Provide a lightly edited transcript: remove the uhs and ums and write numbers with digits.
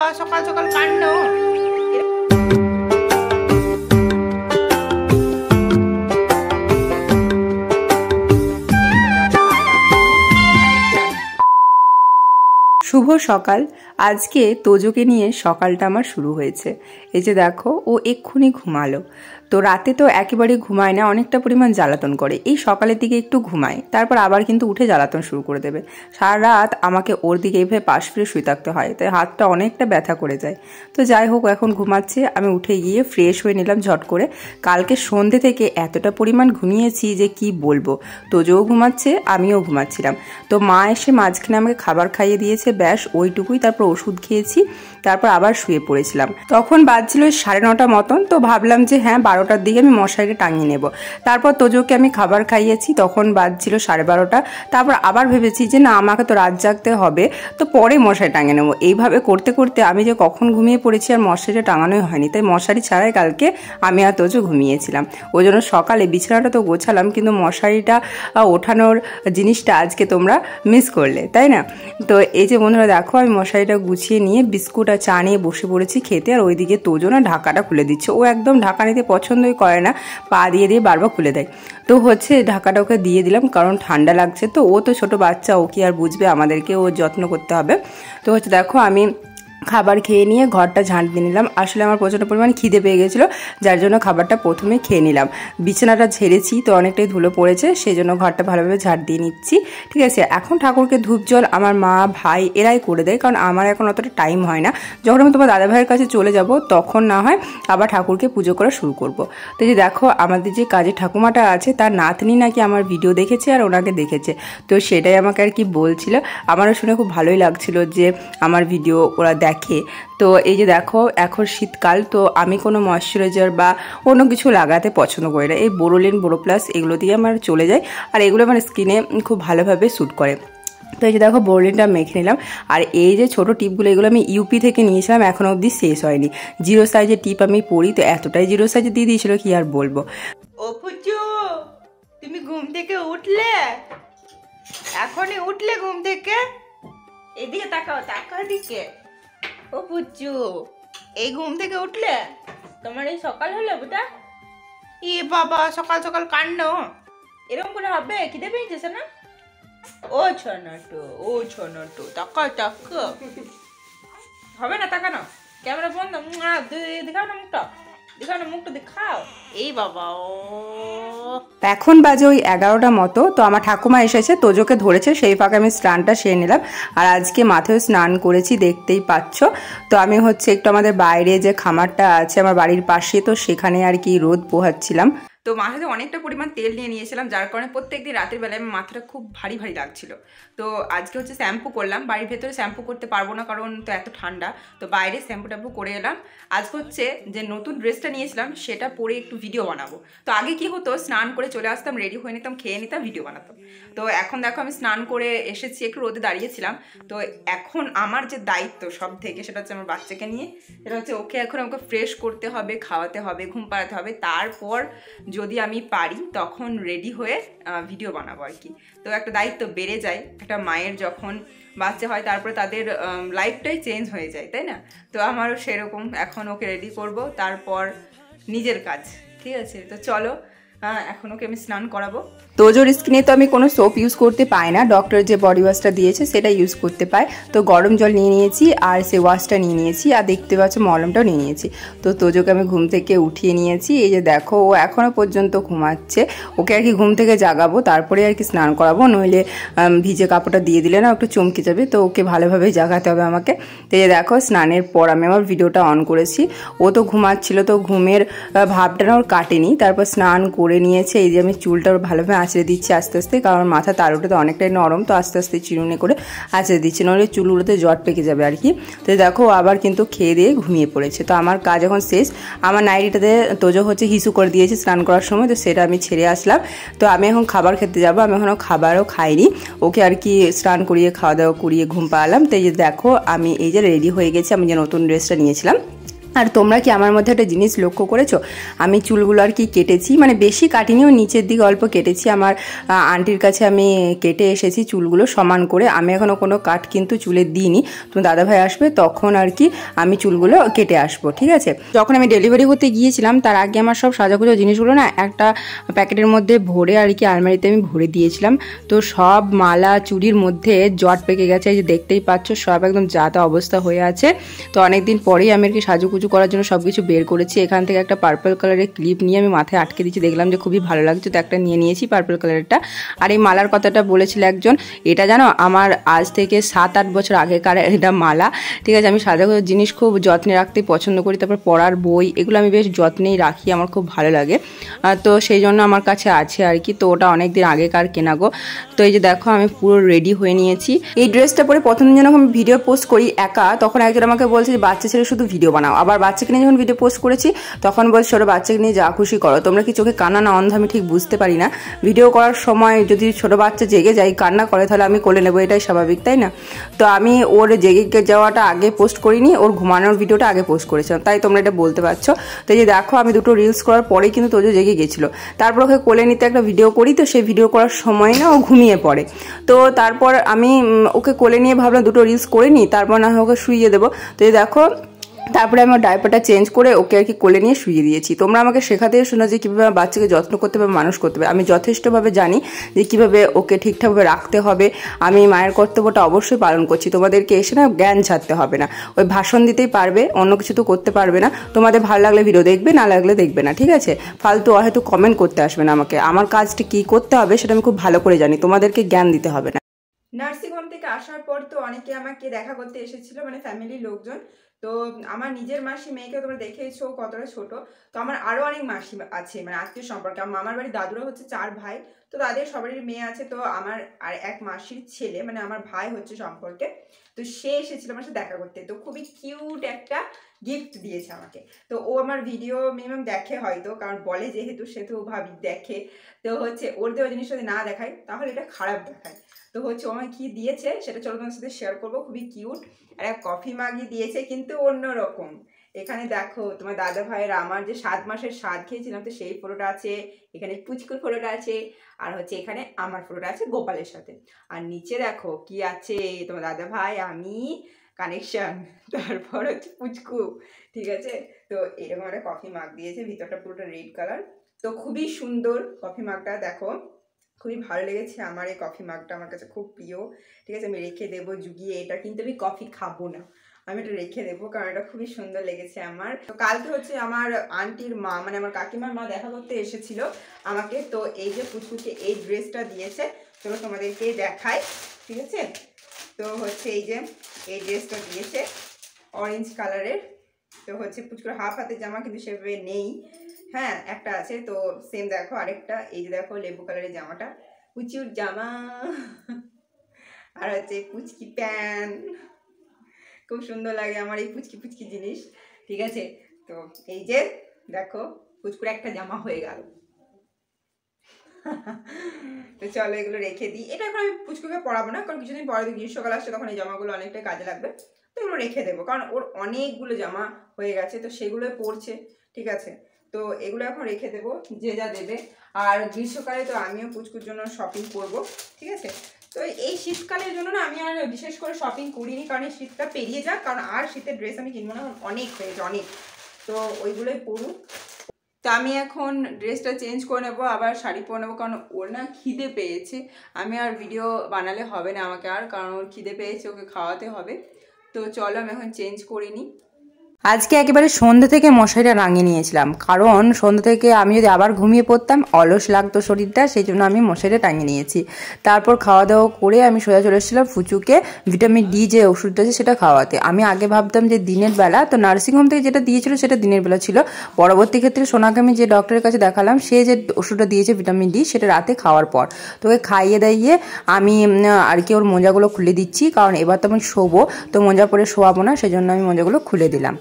সকাল সকাল কাণ্ড। শুভ সকাল। আজকে তোজোকে নিয়ে সকালটা আমার শুরু হয়েছে। এই যে দেখো, ও এক্ষুনি ঘুমালো। তো রাতে তো একেবারে ঘুমায় না, অনেকটা পরিমাণ জ্বালাতন করে। এই সকালের দিকে একটু ঘুমায়, তারপর আবার কিন্তু উঠে জ্বালাতন শুরু করে দেবে। সারা রাত আমাকে ওর দিকে এইভাবে পাশ ফিরে শুয়ে থাকতে হয়, তাই হাতটা অনেকটা ব্যথা করে যায়। তো যাই হোক, এখন ঘুমাচ্ছে। আমি উঠে গিয়ে ফ্রেশ হয়ে নিলাম ঝট করে। কালকে সন্ধ্যে থেকে এতটা পরিমাণ ঘুমিয়েছি যে কি বলবো। তোজোও ঘুমাচ্ছে, আমিও ঘুমাচ্ছিলাম। তো মা এসে মাঝখানে আমাকে খাবার খাইয়ে দিয়েছে, ব্যাস ওইটুকুই। তারপর ওষুধ খেয়েছি, তারপর আবার শুয়ে পড়েছিলাম। তখন বাজছিল 9:30 মতন। তো ভাবলাম যে হ্যাঁ, 12টার দিকে আমি মশারিটা টাঙিয়ে নেব। তারপর তোজোকে আমি খাবার খাইয়েছি, তখন বাজছিল 12:30। তারপর আবার ভেবেছি যে না, আমাকে তো রাত জাগতে হবে, তো পরে মশারি টাঙিয়ে নেবো। এইভাবে করতে করতে আমি যে কখন ঘুমিয়ে পড়েছি আর মশারিটা টাঙানোই হয়নি। তাই মশারি ছাড়াই কালকে আমি আর তোজো ঘুমিয়েছিলাম। ওই জন্য সকালে বিছানাটা তো গোছালাম, কিন্তু মশারিটা ওঠানোর জিনিসটা আজকে তোমরা মিস করলে, তাই না? তো এই যে বন্ধুরা দেখো, আমি মশারিটা গুছিয়ে নিয়ে বিস্কুট আর চা নিয়ে বসে পড়েছি খেতে। আর ওইদিকে তোজো না ঢাকাটা খুলে দিচ্ছে। ও একদম ঢাকা নিতে পছন্দই করে না, পা দিয়ে দিয়ে বারবার খুলে দেয়। তো হচ্ছে ঢাকাটা ওকে দিয়ে দিলাম, কারণ ঠান্ডা লাগছে। তো ও তো ছোট বাচ্চা, ও কি আর বুঝবে, আমাদেরকে ও যত্ন করতে হবে। তো হচ্ছে দেখো, আমি খাবার খেয়ে নিয়ে ঘরটা ঝাঁট দিয়ে নিলাম। আসলে আমার প্রচণ্ড পরিমাণ খিদে পেয়ে গেছিলো, যার জন্য খাবারটা প্রথমে খেয়ে নিলাম। বিছানাটা ঝেড়েছি, তো অনেকটাই ধুলো পড়েছে, সেই জন্য ঘরটা ভালোভাবে ঝাঁট দিয়ে নিচ্ছি। ঠিক আছে, এখন ঠাকুরকে ধূপ জল আমার মা ভাই এরাই করে দেয়, কারণ আমার এখন অতটা টাইম হয় না। যখন আমি তোমার দাদা ভাইয়ের কাছে চলে যাব, তখন না হয় আবার ঠাকুরকে পুজো করা শুরু করব। তো যে দেখো, আমাদের যে কাজে ঠাকুমাটা আছে, তার নাতনি নাকি আমার ভিডিও দেখেছে আর ওনাকে দেখেছে। তো সেটাই আমাকে আর কি বলছিল। আমারও শুনে খুব ভালোই লাগছিল যে আমার ভিডিও ওরা দেখে। তো এই যে দেখো, এখন শীতকাল, তো আমি কোনো ময়শ্চারাইজার বা অন্য কিছু লাগাতে পছন্দ করি না। এই বোরোলিন, বোরোপ্লাস এগুলো দিয়ে আমার চলে যায়, আর এগুলো আমার স্কিনে খুব ভালোভাবে স্যুট করে। তো এই যে দেখো, বোরোলিনটা মেখে নিলাম। আর এই যে ছোট টিপগুলো, এগুলো আমি ইউপি থেকে নিয়েছিলাম, এখনো অবধি শেষ হয়নি। 0 সাইজের টিপ আমি পরি, তো এতটাই 0 সাইজে দিয়ে দিয়েছিল, কি আর বলবো। ও পুচু, তুমি ঘুম থেকে উঠলে? এখনই উঠলে ঘুম থেকে? এদিকে তাকাও, তাকাও দিকে। ও পুচু, এই ঘুম থেকে উঠলে? তোমার এই সকাল হলো বেটা? ই বাবা, সকাল সকাল কাণ্ড। এরকম করে হবে? খিদে পেয়েছে না? ও ছোনাটু, ও ছোনাটু, তাকাও তাকাও। হবে না তাকানো? ক্যামেরা বন্ধ। দেখাও না মুখটা, দেখাও না মুখটা, দেখাও। এই বাবা, ও এখন বাজে ওই 11টা মতো। তো আমার ঠাকুমা এসেছে, তোজোকে ধরেছে, সেই ফাঁকে আমি স্নানটা সেরে নিলাম। আর আজকে মাথায় স্নান করেছি, দেখতেই পাচ্ছ। তো আমি হচ্ছে একটু আমাদের বাইরে যে খামারটা আছে আমার বাড়ির পাশে, তো সেখানে আর কি রোদ পোহাচ্ছিলাম। তো মাথাতে অনেকটা পরিমাণ তেল নিয়ে নিয়েছিলাম, যার কারণে প্রত্যেকদিন রাতের বেলায় আমার মাথাটা খুব ভারী ভারী লাগছিল। তো আজকে হচ্ছে শ্যাম্পু করলাম। বাড়ির ভেতরে শ্যাম্পু করতে পারবো না, কারণ তো এত ঠান্ডা। তো বাইরে শ্যাম্পু ট্যাম্পু করে এলাম। আজকে হচ্ছে যে নতুন ড্রেসটা নিয়েছিলাম, সেটা পরে একটু ভিডিও বানাবো। তো আগে কি হতো, স্নান করে চলে আসতাম, রেডি হয়ে নিতাম, খেয়ে নিতাম, ভিডিও বানাতাম। তো এখন দেখো, আমি স্নান করে এসেছি, একটু রোদে দাঁড়িয়েছিলাম। তো এখন আমার যে দায়িত্ব সব থেকে, সেটা হচ্ছে আমার বাচ্চাকে নিয়ে। এটা হচ্ছে ওকে এখন আমাকে ফ্রেশ করতে হবে, খাওয়াতে হবে, ঘুম পাড়াতে হবে। তারপর যদি আমি পারি, তখন রেডি হয়ে ভিডিও বানাবো আর কি। তো একটা দায়িত্ব বেড়ে যায়, একটা মায়ের যখন বাচ্চা হয়, তারপরে তাদের লাইফটাই চেঞ্জ হয়ে যায়, তাই না? তো আমারও সেরকম, এখন ওকে রেডি করব, তারপর নিজের কাজ। ঠিক আছে, তো চলো, এখন ওকে আমি স্নান করাবো। তোজোর স্কিনে তো আমি কোনো সোপ ইউজ করতে পাই না, ডক্টর যে বডি ওয়াশটা দিয়েছে সেটা ইউজ করতে পাই। তো গরম জল নিয়ে নিয়েছি, আর সে ওয়াশটা নিয়ে নিয়েছি, আর দেখতে পাচ্ছ মলমটাও নিয়ে নিয়েছি। তো তোজোকে আমি ঘুম থেকে উঠিয়ে নিয়েছি। এই যে দেখো, ও এখনও পর্যন্ত ঘুমাচ্ছে। ওকে আর কি ঘুম থেকে জাগাবো, তারপরে আর কি স্নান করাবো, নইলে ভিজে কাপড়টা দিয়ে দিলে না একটু চমকে যাবে। তো ওকে ভালোভাবে জাগাতে হবে আমাকে। তো এই দেখো, স্নানের পর আমি আমার ভিডিওটা অন করেছি। ও তো ঘুমাচ্ছিল, তো ঘুমের ভাবটা না ওর কাটেনি। তারপর স্নান করে নিয়েছে। এই যে আমি চুলটা ওর ভালোভাবে আঁচড়ে দিচ্ছি আস্তে আস্তে, কারণ মাথা তালুটা তো অনেকটাই নরম, তো আস্তে আস্তে চিরুনি করে আঁচড়ে দিচ্ছি, নইলে চুলগুলোতে জট পেকে যাবে আর কি। তো দেখো, আবার কিন্তু খেয়ে দিয়ে ঘুমিয়ে পড়েছে। তো আমার কাজ এখন শেষ। আমার নাইটিটাতে তোজো হচ্ছে হিসু করে দিয়েছে স্নান করার সময়, তো সেটা আমি ছেড়ে আসলাম। তো আমি এখন খাবার খেতে যাবো। আমি এখনও খাবারও খাইনি, ওকে আর কি স্নান করিয়ে খাওয়া দাওয়া করিয়ে ঘুম পাড়ালাম। তো এই যে দেখো, আমি এই যে রেডি হয়ে গেছি, আমি যে নতুন ড্রেসটা নিয়েছিলাম। আর তোমরা কি আমার মধ্যে একটা জিনিস লক্ষ্য করেছো, আমি চুলগুলো আর কি কেটেছি, মানে বেশি কাটিনিও, নিচের দিকে অল্প কেটেছি। আমার আন্টির কাছে আমি কেটে এসেছি চুলগুলো সমান করে। আমি এখনও কোনো কাট কিন্তু চুলে দিইনি। তুমি দাদাভাই আসবে তখন আর কি আমি চুলগুলো কেটে আসবো, ঠিক আছে। যখন আমি ডেলিভারি হতে গিয়েছিলাম তার আগে আমার সব সাজাগুজো জিনিসগুলো না একটা প্যাকেটের মধ্যে ভরে আর কি আলমারিতে আমি ভরে দিয়েছিলাম। তো সব মালা চুড়ির মধ্যে জট পেকে গেছে, এই যে দেখতেই পাচ্ছ সব একদম যাতা অবস্থা হয়ে আছে। তো অনেকদিন পরেই আমি আর কি সাজুগুজু করার জন্য সবকিছু বের করেছি। এখান থেকে একটা পার্পল কালারের ক্লিপ নিয়ে আমি মাথায় আটকে দিচ্ছি, দেখলাম যে খুবই ভালো লাগছে, তো একটা নিয়ে নিয়েছি পার্পল কালারেরটা। আর এই মালার কথাটা বলেছিল একজন, এটা জানো আমার আজ থেকে 7-8 বছর আগেকার এটা মালা, ঠিক আছে। আমি সাজাগোজার জিনিস খুব যত্নে রাখতে পছন্দ করি, তারপর পড়ার বই এগুলো আমি বেশ যত্নেই রাখি, আমার খুব ভালো লাগে। তো সেই জন্য আমার কাছে আছে আর কি। তো ওটা অনেক দিন আগেকার কেনা গো। তো এই যে দেখো আমি পুরো রেডি হয়ে নিয়েছি। এই ড্রেসটা পরে প্রথম দিন যখন আমি ভিডিও পোস্ট করি একা, তখন একজন আমাকে বলছে যে বাচ্চা ছেলে শুধু ভিডিও বানাও। আবার বাচ্চাকে নিয়ে যখন ভিডিও পোস্ট করেছি তখন বলছে ছোটো বাচ্চাকে নিয়ে যা খুশি করো। তোমরা কি চোখে কান্না না অন্ধ আমি ঠিক বুঝতে পারি না। ভিডিও করার সময় যদি ছোটো বাচ্চা জেগে যায় কান্না করে তাহলে আমি কোলে নেবো, এটাই স্বাভাবিক, তাই না। তো আমি ওর জেগে যাওয়াটা আগে পোস্ট করিনি, ওর ঘুমানোর ভিডিওটা আগে পোস্ট করেছিলাম, তাই তোমরা এটা বলতে পারছো। তো এই যে দেখো আমি দুটো রিলস করার পরেই কিন্তু তোজো জেগে গেছিলো। তারপর ওকে কোলে নিতে একটা ভিডিও করি, তো সেই ভিডিও করার সময় না ও ঘুমিয়ে পড়ে। তো তারপর আমি ওকে কোলে নিয়ে ভাবলাম দুটো রিলস করে নিই, তারপর না হয় ওকে শুইয়ে দেবো। তো এই দেখো তারপরে আমি ডাইপারটা চেঞ্জ করে ওকে আর কি কোলে নিয়ে শুয়ে দিয়েছি। তোমরা আমাকে শেখাতে এসো না যে কীভাবে বাচ্চাকে যত্ন করতে হবে, মানুষ করতে হবে। আমি যথেষ্টভাবে জানি যে কীভাবে ওকে ঠিকঠাকভাবে রাখতে হবে। আমি মায়ের কর্তব্যটা অবশ্যই পালন করছি। তোমাদেরকে এসে না জ্ঞান ছাড়তে হবে না, ওই ভাষণ দিতেই পারবে, অন্য কিছু তো করতে পারবে না। তোমাদের ভালো লাগলে ভিডিও দেখবে, না লাগলে দেখবে না, ঠিক আছে। ফালতু হয়তো কমেন্ট করতে আসবে না আমাকে। আমার কাজটা কী করতে হবে সেটা আমি খুব ভালো করে জানি, তোমাদেরকে জ্ঞান দিতে হবে না। নার্সিং হোম থেকে আসার পর তো অনেকে আমাকে দেখা করতে এসেছিল, মানে ফ্যামিলির লোকজন। তো আমার নিজের মাসি মেয়েকে তোমরা দেখেছো কতটা ছোট। তো আমার আরও অনেক মাসি আছে, মানে আত্মীয় সম্পর্কে। আমার মামার বাড়ি দাদুরা হচ্ছে 4 ভাই, তো তাদের সবারই মেয়ে আছে। তো আমার আর এক মাসির ছেলে, মানে আমার ভাই হচ্ছে সম্পর্কে, তো সে এসেছিল আমার সাথে দেখা করতে। তো খুবই কিউট একটা গিফট দিয়েছে আমাকে। তো ও আমার ভিডিও মিনিমাম দেখে হয়তো, কারণ বলে যেহেতু সেহেতু ভাবি দেখে। তো হচ্ছে ওর দেওয়া জিনিস যদি না দেখায় তাহলে এটা খারাপ দেখায়। তো হচ্ছে ও আমাকে কী দিয়েছে সেটা চলো তোমার সাথে শেয়ার করবো। খুবই কিউট আর এক কফি মাগি দিয়েছে, কিন্তু অন্যরকম। এখানে দেখো তোমার দাদা ভাইয়ের আমার যে 7 মাসের স্বাদ খেয়েছিলাম, তো সেই ফটোটা আছে, এখানে পুচকুর ফটোটা আছে, আর হচ্ছে এখানে আমার ফটোটা আছে গোপালের সাথে। আর নিচে দেখো কি আছে, তোমার দাদা ভাই, আমি, কানেকশন, তারপর হচ্ছে পুচকু, ঠিক আছে। তো এরকম একটা কফি মাগ দিয়েছে, ভিতরটা পুরোটা রেড কালার। তো খুবই সুন্দর কফি মাগটা, দেখো খুবই ভালো লেগেছে আমার এই কফি মাগটা, আমার কাছে খুব প্রিয়, ঠিক আছে। আমি রেখে দেবো জুগিয়ে, এটা কিন্তু আমি কফি খাবো না, আমি এটা রেখে দেবো, কারণ এটা খুবই সুন্দর লেগেছে আমার। তো কালকে হচ্ছে আমার আন্টির মা, মানে আমার কাকিমার মা দেখা করতে এসেছিল আমাকে। তো এই যে পুচকুকে এই ড্রেসটা দিয়েছে, চলো তোমাদেরকে দেখাই, ঠিক আছে। তো হচ্ছে এই যে এই ড্রেসটা দিয়েছে অরেঞ্জ কালারের। তো হচ্ছে পুচকুর হাফ হাতের জামা কিন্তু সেভাবে নেই, হ্যাঁ একটা আছে। তো সেম দেখো আরেকটা, এই যে দেখো লেবু কালারের জামাটা, পুচুর জামা, আর হচ্ছে পুচকি প্যান্ট। খুব সুন্দর লাগে আমার এই পুচকি পুচকি জিনিস, ঠিক আছে। তো এই যে দেখো পুচকুর একটা জামা হয়ে গেল। তো চলো এগুলো রেখে দিই। এটা এখন আমি পুচকুকে পরাবো না, কারণ কিছুদিন পরে গ্রীষ্মকাল আসছে, তখন এই জামাগুলো অনেকটাই কাজে লাগবে। তো এগুলো রেখে দেবো, কারণ ওর অনেকগুলো জামা হয়ে গেছে, তো সেগুলোই পরছে, ঠিক আছে। তো এগুলো এখন রেখে দেবো, যে যা দেবে। আর গ্রীষ্মকালে তো আমিও পুচকুর জন্য শপিং করব, ঠিক আছে। তো এই শীতকালের জন্য না আমি আর বিশেষ করে শপিং করিনি, কারণ এই শীতটা পেরিয়ে যাক, কারণ আর শীতের ড্রেস আমি কিনবো না, অনেক হয়েছে অনেক। তো ওইগুলোই পরুক। তো আমি এখন ড্রেসটা চেঞ্জ করে নেবো, আবার শাড়ি পরে নেবো, কারণ ওর না খিদে পেয়েছে। আমি আর ভিডিও বানালে হবে না আমাকে আর, কারণ ওর খিদে পেয়েছে, ওকে খাওয়াতে হবে। তো চলো আমি এখন চেঞ্জ করে নিই। আজকে একেবারে সন্ধ্যে থেকে মশারিটা রাঙিয়ে নিয়েছিলাম, কারণ সন্ধ্যা থেকে আমি যদি আবার ঘুমিয়ে পড়তাম অলস লাগতো শরীরটা, সেই জন্য আমি মশারিটা টাঙিয়ে নিয়েছি। তারপর খাওয়া দাওয়া করে আমি সোজা চলে এসেছিলাম ফুচুকে ভিটামিন ডি যে ওষুধটা আছে সেটা খাওয়াতে। আমি আগে ভাবতাম যে দিনের বেলা, তো নার্সিংহোম থেকে যেটা দিয়েছিল সেটা দিনের বেলা ছিল। পরবর্তী ক্ষেত্রে সোনাকে আমি যে ডক্টরের কাছে দেখালাম, সে যে ওষুধটা দিয়েছে ভিটামিন ডি সেটা রাতে খাওয়ার পর। তোকে খাইয়ে দাইয়ে আমি আর কি ওর মোজাগুলো খুলে দিচ্ছি, কারণ এবার তো আমি শোবো, তো মোজা পরে শোয়াবো না, সেজন্য আমি মোজাগুলো খুলে দিলাম।